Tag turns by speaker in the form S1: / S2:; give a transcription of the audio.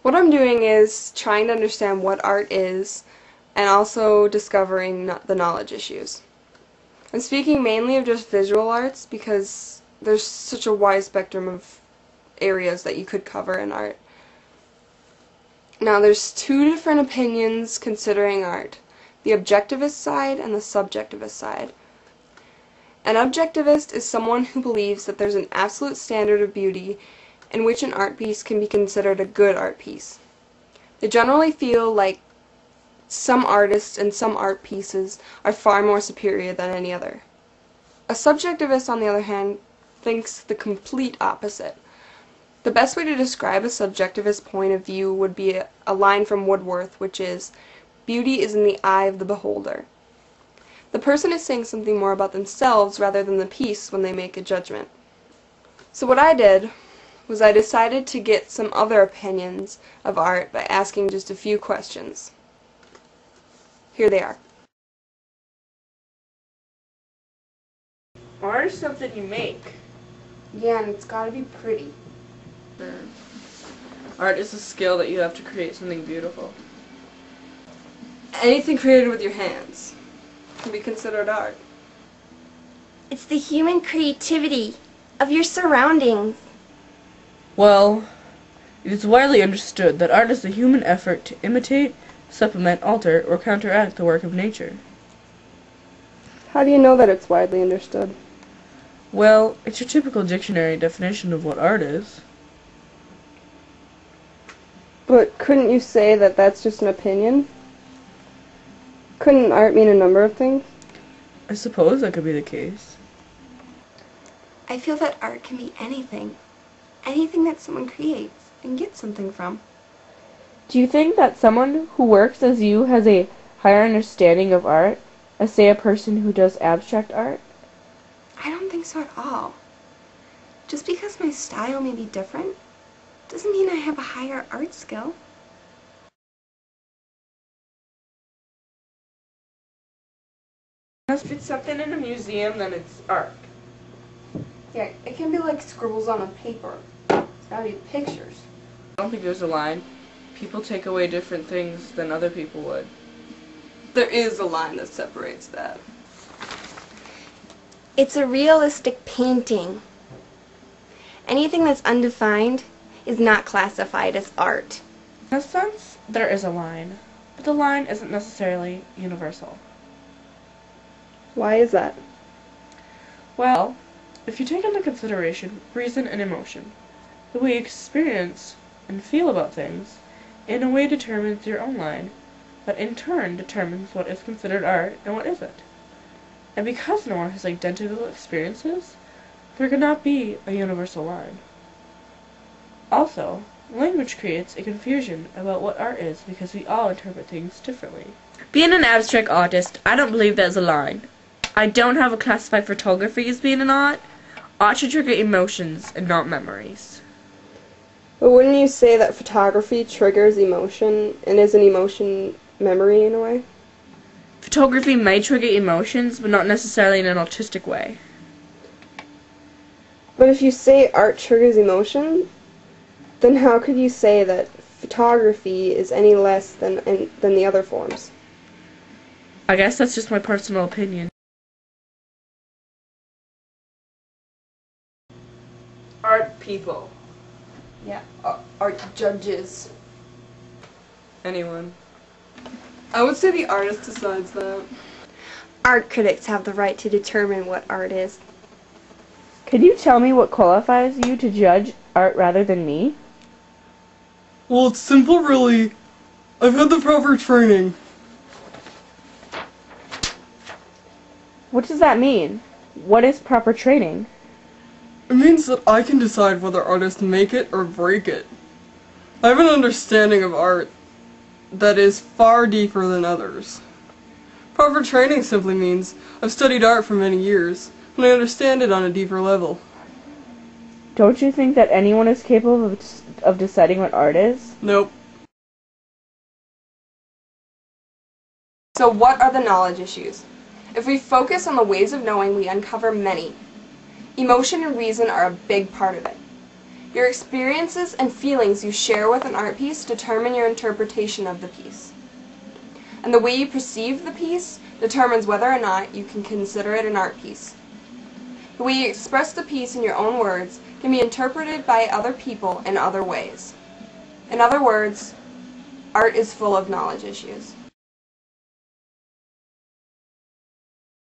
S1: What I'm doing is trying to understand what art is and also discovering the knowledge issues. I'm speaking mainly of just visual arts because there's such a wide spectrum of areas that you could cover in art. Now there's two different opinions considering art, the objectivist side and the subjectivist side. An objectivist is someone who believes that there's an absolute standard of beauty in which an art piece can be considered a good art piece. They generally feel like some artists and some art pieces are far more superior than any other. A subjectivist, on the other hand, thinks the complete opposite. The best way to describe a subjectivist point of view would be a line from Wordsworth, which is, "Beauty is in the eye of the beholder." The person is saying something more about themselves rather than the piece when they make a judgment. So what I did was I decided to get some other opinions of art by asking just a few questions. Here they are.
S2: Art is something you make.
S1: Yeah, and it's gotta be pretty.
S2: Art is a skill that you have to create something beautiful.
S1: Anything created with your hands can be considered art.
S3: It's the human creativity of your surroundings.
S2: Well, it is widely understood that art is the human effort to imitate, supplement, alter, or counteract the work of nature.
S1: How do you know that it's widely understood?
S2: Well, it's your typical dictionary definition of what art is.
S1: But couldn't you say that that's just an opinion? Couldn't art mean a number of things?
S2: I suppose that could be the case.
S3: I feel that art can be anything. Anything that someone creates and gets something from.
S4: Do you think that someone who works as you has a higher understanding of art, as say a person who does abstract art?
S3: I don't think so at all. Just because my style may be different doesn't mean I have a higher art skill.
S2: If it's something in a museum, then it's art.
S1: Yeah, it can be like scribbles on a paper. It's gotta be pictures.
S2: I don't think there's a line. People take away different things than other people would.
S1: There is a line that separates that.
S3: It's a realistic painting. Anything that's undefined is not classified as art.
S2: In a sense, there is a line, but the line isn't necessarily universal.
S1: Why is that?
S2: Well, if you take into consideration reason and emotion, the way you experience and feel about things, in a way determines your own line, but in turn determines what is considered art and what isn't. And because no one has identical experiences, there cannot be a universal line. Also, language creates a confusion about what art is because we all interpret things differently. Being an abstract artist, I don't believe there's a line. I don't have a classified photography as being an art. Art should trigger emotions and not memories.
S1: But wouldn't you say that photography triggers emotion and is an emotion memory in a way?
S2: Photography may trigger emotions, but not necessarily in an artistic way.
S1: But if you say art triggers emotion, then how could you say that photography is any less than the other forms?
S2: I guess that's just my personal opinion. Art people.
S1: Yeah, art judges.
S2: Anyone.
S1: I would say the artist decides that.
S3: Art critics have the right to determine what art is.
S4: Could you tell me what qualifies you to judge art rather than me?
S5: Well, it's simple, really. I've had the proper training.
S4: What does that mean? What is proper training?
S5: It means that I can decide whether artists make it or break it. I have an understanding of art that is far deeper than others. Proper training simply means I've studied art for many years, and I understand it on a deeper level.
S4: Don't you think that anyone is capable of deciding what art is?
S5: Nope.
S1: So what are the knowledge issues? If we focus on the ways of knowing, we uncover many. Emotion and reason are a big part of it. Your experiences and feelings you share with an art piece determine your interpretation of the piece. And the way you perceive the piece determines whether or not you can consider it an art piece. The way you express the piece in your own words can be interpreted by other people in other ways. In other words, art is full of knowledge issues.